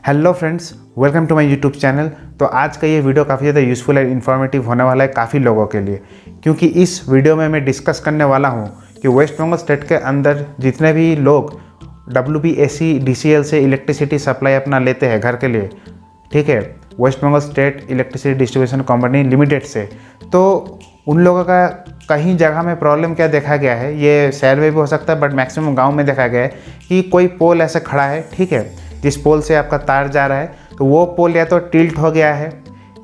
Hello friends, welcome to my YouTube channel. तो आज का ये वीडियो काफ़ी ज़्यादा यूज़फुल एंड इन्फॉर्मेटिव होने वाला है काफ़ी लोगों के लिए, क्योंकि इस वीडियो में मैं डिस्कस करने वाला हूँ कि वेस्ट बंगाल स्टेट के अंदर जितने भी लोग WBSE DCL से इलेक्ट्रिसिटी सप्लाई अपना लेते हैं घर के लिए, ठीक है, West Bengal state electricity distribution company limited से, तो उन लोगों का कहीं जगह में प्रॉब्लम क्या देखा गया है, ये शहर में भी हो सकता है बट मैक्सिमम गांव में देखा गया है कि कोई पोल ऐसे खड़ा है, ठीक है, जिस पोल से आपका तार जा रहा है, तो वो पोल या तो टिल्ट हो गया है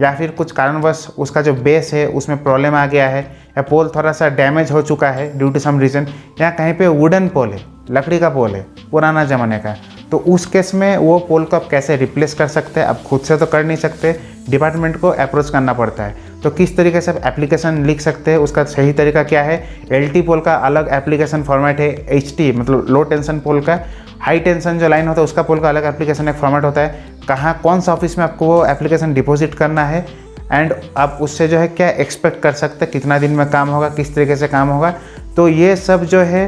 या फिर कुछ कारणवश उसका जो बेस है उसमें प्रॉब्लम आ गया है, या पोल थोड़ा सा डैमेज हो चुका है ड्यू टू सम रीज़न, या कहीं पे वुडन पोल है, लकड़ी का पोल है पुराना ज़माने का। तो उस केस में वो पोल को आप कैसे रिप्लेस कर सकते हैं? आप खुद से तो कर नहीं सकते, डिपार्टमेंट को अप्रोच करना पड़ता है। तो किस तरीके से आप एप्लीकेशन लिख सकते हैं, उसका सही तरीका क्या है? LT पोल का अलग एप्लीकेशन फॉर्मेट है, HT मतलब लो टेंशन पोल का, हाई टेंशन जो लाइन होता है उसका पोल का अलग एप्लीकेशन एक फॉर्मेट होता है, कहाँ कौन सा ऑफिस में आपको वो एप्लीकेशन डिपॉजिट करना है, एंड आप उससे जो है क्या एक्सपेक्ट कर सकते हैं, कितना दिन में काम होगा, किस तरीके से काम होगा। तो ये सब जो है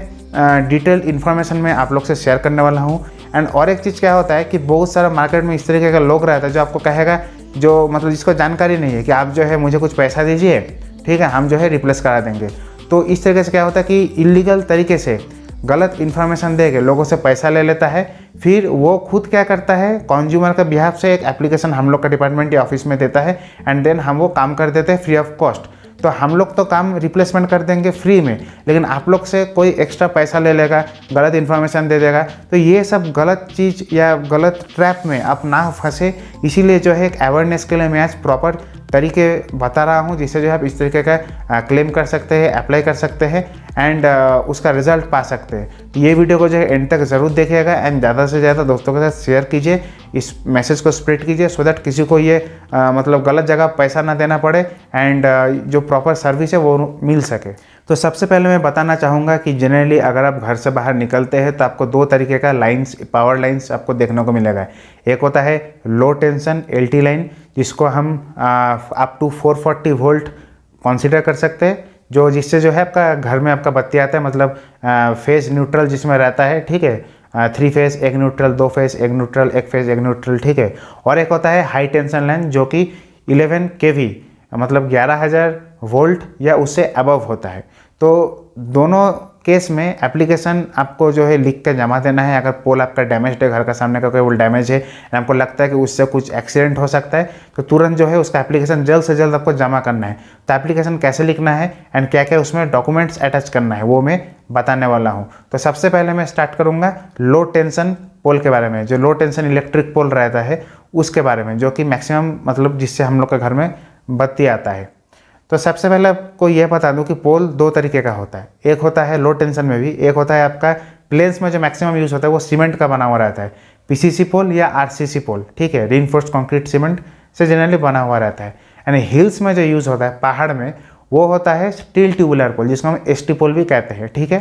डिटेल इन्फॉर्मेशन मैं आप लोग से शेयर करने वाला हूँ। एंड और एक चीज़ क्या होता है कि बहुत सारा मार्केट में इस तरीके का लोग रहता है जो आपको कहेगा, जो मतलब जिसको जानकारी नहीं है, कि आप जो है मुझे कुछ पैसा दीजिए, ठीक है, हम जो है रिप्लेस करा देंगे। तो इस तरीके से क्या होता है कि इलीगल तरीके से गलत इन्फॉर्मेशन दे के लोगों से पैसा ले लेता है, फिर वो खुद क्या करता है, कंज्यूमर का बिहाफ से एक एप्लीकेशन हम लोग का डिपार्टमेंट या ऑफिस में देता है, एंड देन हम वो काम कर देते हैं फ्री ऑफ कॉस्ट। तो हम लोग तो काम रिप्लेसमेंट कर देंगे फ्री में, लेकिन आप लोग से कोई एक्स्ट्रा पैसा ले लेगा, गलत इन्फॉर्मेशन दे देगा। तो ये सब गलत चीज़ या गलत ट्रैप में आप ना फंसे, इसीलिए जो है एक अवेयरनेस के लिए मैं आज प्रॉपर तरीके बता रहा हूँ, जिससे जो है आप इस तरीके का क्लेम कर सकते हैं, अप्लाई कर सकते हैं, एंड उसका रिजल्ट पा सकते हैं। तो ये वीडियो को जो है एंड तक ज़रूर देखिएगा, एंड ज़्यादा से ज़्यादा दोस्तों के साथ शेयर कीजिए, इस मैसेज को स्प्रेड कीजिए, सो दैट किसी को ये मतलब गलत जगह पैसा ना देना पड़े, एंड जो प्रॉपर सर्विस है वो मिल सके। तो सबसे पहले मैं बताना चाहूँगा कि जनरली अगर आप घर से बाहर निकलते हैं तो आपको दो तरीके का लाइंस, पावर लाइंस आपको देखने को मिलेगा। एक होता है लो टेंशन LT लाइन, जिसको हम अप टू 440 वोल्ट कंसीडर कर सकते हैं, जो जिससे जो है आपका घर में आपका बत्ती आता है, मतलब फेज न्यूट्रल जिसमें रहता है, ठीक है, 3 phase 1 neutral, 2 phase 1 neutral, 1 phase 1 neutral, ठीक है। और एक होता है हाई टेंशन लाइन, जो कि 11 kV मतलब 11,000 वोल्ट या उससे अबव होता है। तो दोनों केस में एप्लीकेशन आपको जो है लिख के जमा देना है। अगर पोल आपका डैमेज है, घर का सामने का कोई पोल डैमेज है, और आपको लगता है कि उससे कुछ एक्सीडेंट हो सकता है, तो तुरंत जो है उसका एप्लीकेशन जल्द से जल्द आपको जमा करना है। तो एप्लीकेशन कैसे लिखना है एंड क्या क्या उसमें डॉक्यूमेंट्स अटैच करना है, वो मैं बताने वाला हूँ। तो सबसे पहले मैं स्टार्ट करूँगा लो टेंशन पोल के बारे में, जो लो टेंशन इलेक्ट्रिक पोल रहता है उसके बारे में, जो कि मैक्सिमम मतलब जिससे हम लोग के घर में बत्ती आता है। तो सबसे पहले आपको यह बता दूं कि पोल दो तरीके का होता है। एक होता है लो टेंशन में भी, एक होता है आपका प्लेन्स में जो मैक्सिमम यूज़ होता है वो सीमेंट का बना हुआ रहता है, PCC पोल या RCC पोल, ठीक है, रीइंफोर्स्ड कंक्रीट सीमेंट से जनरली बना हुआ रहता है। यानी हिल्स में जो यूज़ होता है पहाड़ में, वो होता है स्टील ट्यूबुलर पोल, जिसको हम ST पोल भी कहते हैं, ठीक है।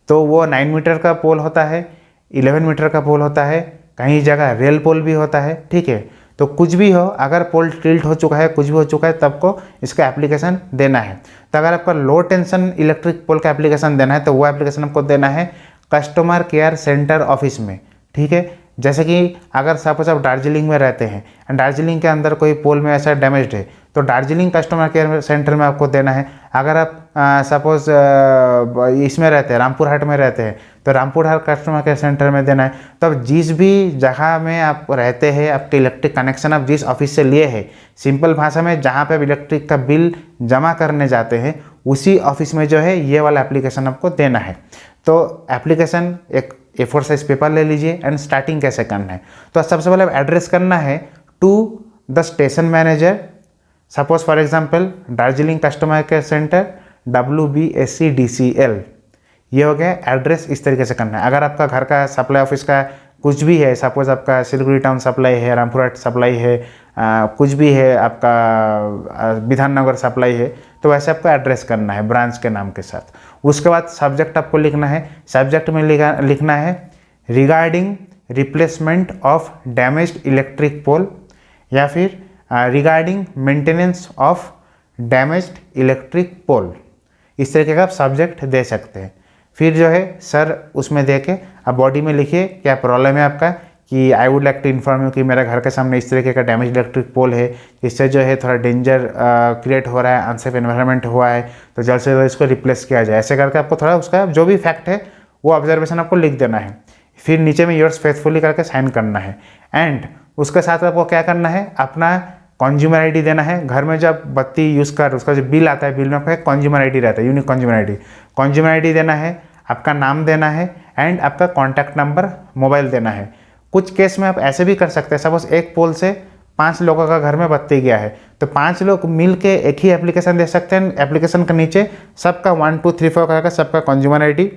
तो वो 9 मीटर का पोल होता है, 11 मीटर का पोल होता है, कहीं जगह रेल पोल भी होता है, ठीक है। तो कुछ भी हो, अगर पोल टिल्ट हो चुका है, कुछ भी हो चुका है, तब को इसका एप्लीकेशन देना है। तो अगर आपका लो टेंशन इलेक्ट्रिक पोल का एप्लीकेशन देना है, तो वो एप्लीकेशन आपको देना है कस्टमर केयर सेंटर ऑफिस में, ठीक है। जैसे कि अगर सपोज आप दार्जिलिंग में रहते हैं, एंड दार्जिलिंग के अंदर कोई पोल में ऐसा डैमेज है, तो दार्जिलिंग कस्टमर केयर सेंटर में आपको देना है। अगर आप सपोज इसमें रहते हैं, रामपुर हाट में रहते हैं, तो रामपुर हाट कस्टमर केयर सेंटर में देना है। तो अब जिस भी जगह में आप रहते हैं, आपके इलेक्ट्रिक कनेक्शन आप जिस ऑफिस से लिए हैं, सिंपल भाषा में जहाँ पे आप इलेक्ट्रिक का बिल जमा करने जाते हैं, उसी ऑफिस में जो है ये वाला एप्लीकेशन आपको देना है। तो एप्लीकेशन एक A4 साइज पेपर ले लीजिए, एंड स्टार्टिंग कैसे करना है। तो सबसे पहले एड्रेस करना है to the station manager, suppose for example Darjeeling customer care centre WBSE DCL, ये हो गया एड्रेस। इस तरीके से करना है। अगर आपका घर का सप्लाई ऑफिस का कुछ भी है, सपोज आपका सिलगुड़ी टाउन सप्लाई है, रामपुर हाट सप्लाई है, कुछ भी है, आपका विधाननगर सप्लाई है, तो वैसे आपको एड्रेस करना है ब्रांच के नाम के साथ। उसके बाद सब्जेक्ट आपको लिखना है। सब्जेक्ट में लिखना है regarding replacement of damaged electric pole, या फिर regarding maintenance of damaged electric pole. इस तरीके का आप सब्जेक्ट दे सकते हैं। फिर जो है सर उसमें दे के आप बॉडी में लिखिए क्या प्रॉब्लम है आपका, कि I would like to inform you कि मेरा घर के सामने इस तरीके का डैमेज इलेक्ट्रिक पोल है, इससे जो है थोड़ा डेंजर क्रिएट हो रहा है, अनसेफ एनवायरनमेंट हुआ है, तो जल्द से जल्द इसको रिप्लेस किया जाए। ऐसे करके आपको थोड़ा उसका जो भी फैक्ट है वो ऑब्जर्वेशन आपको लिख देना है। फिर नीचे में योर्स फेथफुली करके साइन करना है। एंड उसके साथ आपको क्या करना है, अपना कंज्यूमर आईडी देना है। घर में जब बत्ती यूज़ कर उसका जो बिल आता है, बिल में आपका एक कंज्यूमर आईडी रहता है, यूनिक कंज्यूमर आईडी देना है, आपका नाम देना है एंड आपका कॉन्टैक्ट नंबर, मोबाइल देना है। कुछ केस में आप ऐसे भी कर सकते हैं, सपोज एक पोल से 5 लोगों का घर में बत्ती गया है, तो 5 लोग मिल के एक ही एप्लीकेशन दे सकते हैं। एप्लीकेशन के नीचे सबका 1 2 3 4 करके सबका कंज्यूमर आईडी,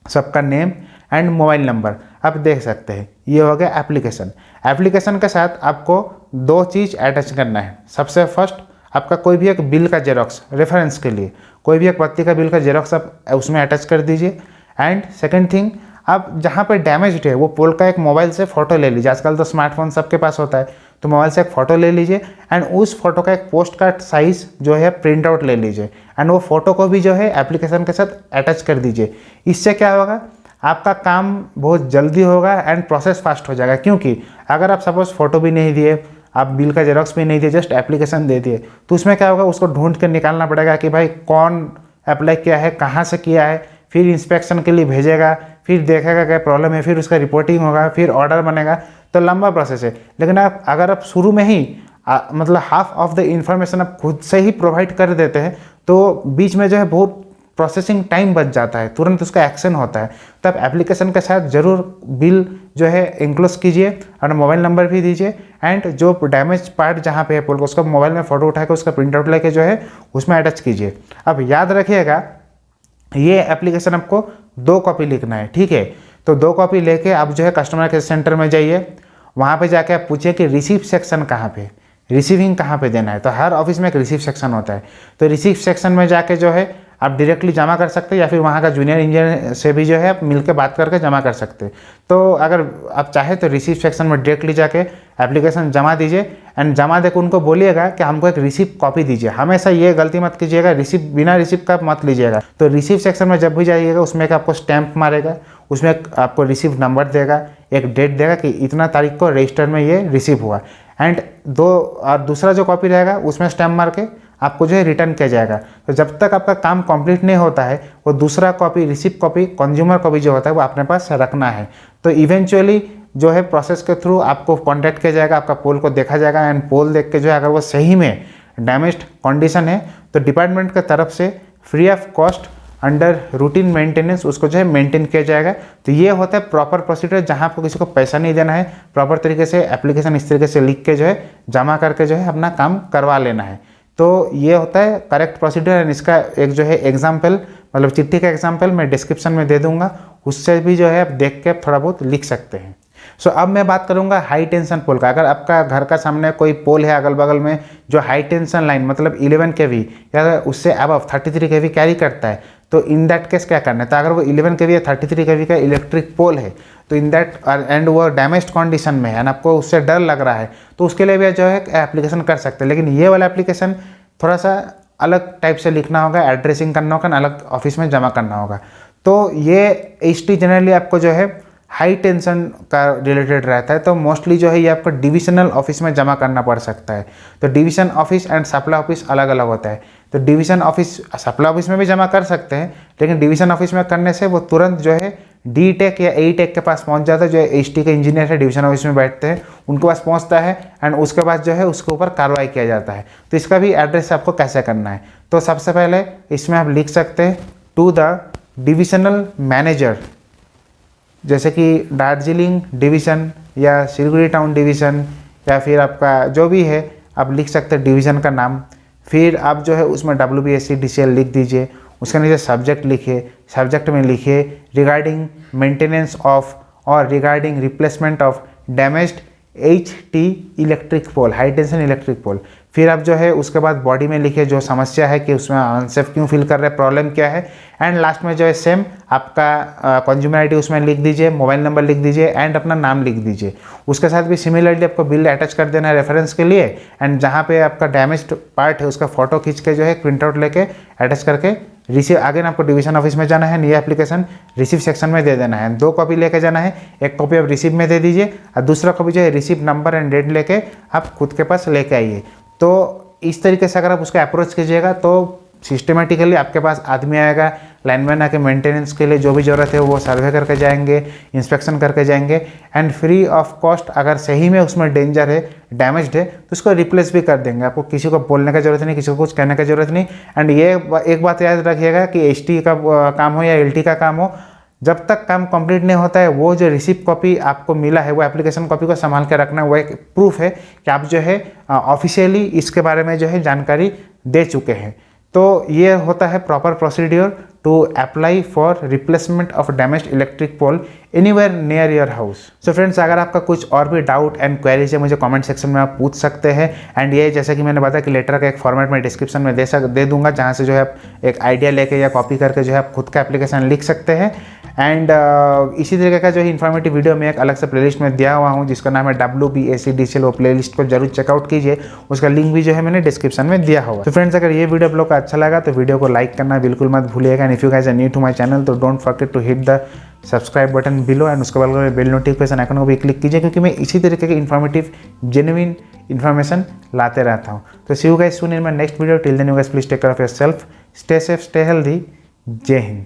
सबका नेम एंड मोबाइल नंबर आप देख सकते हैं। ये हो गया एप्लीकेशन। एप्लीकेशन के साथ आपको 2 चीज़ अटैच करना है। सबसे फर्स्ट, आपका कोई भी एक बिल का जेरोक्स, रेफरेंस के लिए कोई भी एक बत्ती का बिल का जेरोक्स आप उसमें अटैच कर दीजिए। एंड सेकेंड थिंग, आप जहाँ पर डैमेज है वो पोल का एक मोबाइल से फ़ोटो ले लीजिए। आजकल तो स्मार्टफोन सबके पास होता है, तो मोबाइल से एक फ़ोटो ले लीजिए एंड उस फोटो का एक पोस्ट कार्ड साइज़ जो है प्रिंट आउट ले लीजिए एंड वो फ़ोटो को भी जो है एप्लीकेशन के साथ अटैच कर दीजिए। इससे क्या होगा, आपका काम बहुत जल्दी होगा एंड प्रोसेस फास्ट हो जाएगा। क्योंकि अगर आप सपोज फ़ोटो भी नहीं दिए, आप बिल का जेरोक्स भी नहीं दिए, जस्ट एप्लीकेशन दे दिए, तो उसमें क्या होगा, उसको ढूंढ कर निकालना पड़ेगा कि भाई कौन अप्लाई किया है, कहाँ से किया है, फिर इंस्पेक्शन के लिए भेजेगा, फिर देखेगा क्या प्रॉब्लम है, फिर उसका रिपोर्टिंग होगा, फिर ऑर्डर बनेगा, तो लंबा प्रोसेस है। लेकिन अगर आप शुरू में ही मतलब हाफ ऑफ द इंफॉर्मेशन आप खुद से ही प्रोवाइड कर देते हैं, तो बीच में जो है बहुत प्रोसेसिंग टाइम बच जाता है, तुरंत उसका एक्शन होता है। तो आप एप्लीकेशन के साथ ज़रूर बिल जो है इंक्लोज कीजिए और मोबाइल नंबर भी दीजिए एंड जो डैमेज पार्ट जहाँ पे है पोल को, उसका मोबाइल में फ़ोटो उठा के उसका प्रिंट आउट लेके जो है उसमें अटैच कीजिए। अब याद रखिएगा, ये एप्लीकेशन आपको 2 कॉपी लिखना है, ठीक है। तो 2 कॉपी लेके आप जो है कस्टमर केयर सेंटर में जाइए, वहाँ पे जाके आप पूछिए कि रिसीव सेक्शन कहाँ पे, रिसीविंग कहाँ पे देना है। तो हर ऑफिस में एक रिसीव सेक्शन होता है, तो रिसीव सेक्शन में जाके जो है आप डायरेक्टली जमा कर सकते हैं या फिर वहाँ का जूनियर इंजीनियर से भी जो है आप मिलकर बात करके जमा कर सकते हैं। तो अगर आप चाहे तो रिसीव सेक्शन में डायरेक्टली जाके एप्लीकेशन जमा दीजिए एंड जमा देकर उनको बोलिएगा कि हमको एक रिसीव कॉपी दीजिए। हमेशा ये गलती मत कीजिएगा, बिना रिसीव का मत लीजिएगा। तो रिसीव सेक्शन में जब भी जाइएगा उसमें एक आपको स्टैंप मारेगा, उसमें आपको रिसीव नंबर देगा, एक डेट देगा कि इतना तारीख को रजिस्टर में ये रिसीव हुआ एंड दूसरा जो कॉपी रहेगा उसमें स्टैंप मार के आपको जो है रिटर्न किया जाएगा। तो जब तक आपका काम कंप्लीट नहीं होता है, वो दूसरा copy, receive copy, consumer copy जो होता है वो अपने पास रखना है। तो इवेंचुअली जो है प्रोसेस के थ्रू आपको कॉन्टैक्ट किया जाएगा, आपका पोल को देखा जाएगा एंड पोल देख के जो है अगर वो सही में डैमेज्ड कंडीशन है तो डिपार्टमेंट की तरफ से free of cost under routine maintenance उसको जो है मेंटेन किया जाएगा। तो ये होता है प्रॉपर प्रोसीजर, जहाँ आपको किसी को पैसा नहीं देना है, प्रॉपर तरीके से एप्लीकेशन इस तरीके से लिख के जो है जमा करके जो है अपना काम करवा लेना है। तो ये होता है करेक्ट प्रोसीजर एंड इसका एक जो है एग्जाम्पल, मतलब चिट्ठी का एग्जाम्पल मैं डिस्क्रिप्शन में दे दूंगा, उससे भी जो है आप देख के थोड़ा बहुत लिख सकते हैं। सो अब मैं बात करूंगा हाई टेंशन पोल का। अगर आपका घर का सामने कोई पोल है अगल बगल में जो हाई टेंशन लाइन मतलब 11 kV या उससे अबव 33 kV कैरी करता है, तो इन दैट केस क्या करना है। तो अगर वो 11 kV या 33 kV का इलेक्ट्रिक पोल है तो इन दैट एंड वो डैमेज्ड कंडीशन में है एंड आपको उससे डर लग रहा है, तो उसके लिए भी जो है एप्लीकेशन कर सकते हैं। लेकिन ये वाला एप्लीकेशन थोड़ा सा अलग टाइप से लिखना होगा, एड्रेसिंग करना होगा, अलग ऑफिस में जमा करना होगा। तो ये HT जनरली आपको जो है हाई टेंशन का रिलेटेड रहता है, तो मोस्टली जो है ये आपको डिविजनल ऑफिस में जमा करना पड़ सकता है। तो division office and supply office अलग अलग होता है। तो डिवीजन ऑफिस सप्लाई ऑफिस में भी जमा कर सकते हैं, लेकिन डिवीजन ऑफिस में करने से वो तुरंत जो है D-Tech या A-Tech के पास पहुंच जाता है। जो HT के इंजीनियर है डिवीजन ऑफिस में बैठते हैं, उनके पास पहुंचता है एंड उसके बाद जो है उसके ऊपर कार्रवाई किया जाता है। तो इसका भी एड्रेस आपको कैसे करना है, तो सबसे पहले इसमें आप लिख सकते हैं टू द डिविजनल मैनेजर, जैसे कि दार्जिलिंग डिवीज़न या सिलगुड़ी टाउन डिवीज़न या फिर आपका जो भी है आप लिख सकते हैं डिवीज़न का नाम। फिर आप जो है उसमें WBSC-DCL लिख दीजिए, उसके नीचे सब्जेक्ट लिखिए, सब्जेक्ट में लिखिए रिगार्डिंग मेंटेनेंस ऑफ और regarding replacement of damaged HT electric pole, high tension electric pole. फिर आप जो है उसके बाद बॉडी में लिखिए जो समस्या है कि उसमें अनसेफ क्यों फील कर रहे हैं, प्रॉब्लम क्या है। एंड लास्ट में जो है सेम आपका कंज्यूमर आईडी उसमें लिख दीजिए, मोबाइल नंबर लिख दीजिए एंड अपना नाम लिख दीजिए। उसके साथ भी सिमिलरली आपको बिल अटैच कर देना है रेफरेंस के लिए। एंड जहाँ पे आपका डैमेज्ड पार्ट है उसका फोटो खींच के जो है प्रिंट आउट लेके अटैच करके रिसीव, आगे आपको डिवीजन ऑफिस में जाना है, नई एप्लीकेशन रिसीव सेक्शन में दे देना है। 2 कॉपी लेके जाना है, एक कॉपी आप रिसीव में दे दीजिए और दूसरा कॉपी जो है रिसीव नंबर एंड डेट लेके आप खुद के पास लेके आइए। तो इस तरीके से अगर आप उसका अप्रोच कीजिएगा तो सिस्टमेटिकली आपके पास आदमी आएगा, लाइनमैन आके मेंटेनेंस के लिए जो भी ज़रूरत है वो सर्वे करके जाएंगे, इंस्पेक्शन करके जाएंगे एंड फ्री ऑफ कॉस्ट अगर सही में उसमें डेंजर है, डैमेज्ड है तो उसको रिप्लेस भी कर देंगे। आपको किसी को बोलने का ज़रूरत नहीं, किसी को कुछ कहने की ज़रूरत नहीं। एंड ये एक बात याद रखिएगा कि HT का काम हो या LT का काम हो, जब तक काम कंप्लीट नहीं होता है वो जो रिसिप्ट कॉपी आपको मिला है वो एप्लीकेशन कॉपी को संभाल के रखना, वो एक प्रूफ है कि आप जो है ऑफिशियली इसके बारे में जो है जानकारी दे चुके हैं। तो ये होता है proper procedure to apply for replacement of damaged electric pole anywhere near your house. So friends, अगर आपका कुछ और भी डाउट एंड क्वेरीज है मुझे कमेंट सेक्शन में आप पूछ सकते हैं। एंड ये जैसे कि मैंने बताया कि लेटर का एक फॉर्मेट में डिस्क्रिप्शन में दे दूंगा, जहाँ से जो है आप एक आइडिया लेके या कॉपी करके जो है आप खुद का एप्लीकेशन लिख सकते हैं। एंड इसी तरीके का जो है इन्फॉर्मेटिव वीडियो मैं एक अलग से प्लेलिस्ट में दिया हुआ हूँ जिसका नाम है WBACDCL। वो प्लेलिस्ट को जरूर चेकआउट कीजिए, उसका लिंक भी जो है मैंने डिस्क्रिप्शन में दिया हुआ है। तो फ्रेंड्स, अगर ये वीडियो आप लोग को अच्छा लगा तो वीडियो को लाइक करना बिल्कुल मत भूलिएगा। And if you guys are new to my channel तो don't forget to hit the subscribe button below and उसके बाद में बेल नोटिफिकेशन आइकन को भी क्लिक कीजिए, क्योंकि मैं इसी तरीके के इन्फॉर्मेटिव जेन्युइन इन्फॉर्मेशन लाते रहता हूँ। तो see you guys soon in my next video. Till then you guys please take care of yourself, stay safe, stay healthy. जय हिंद।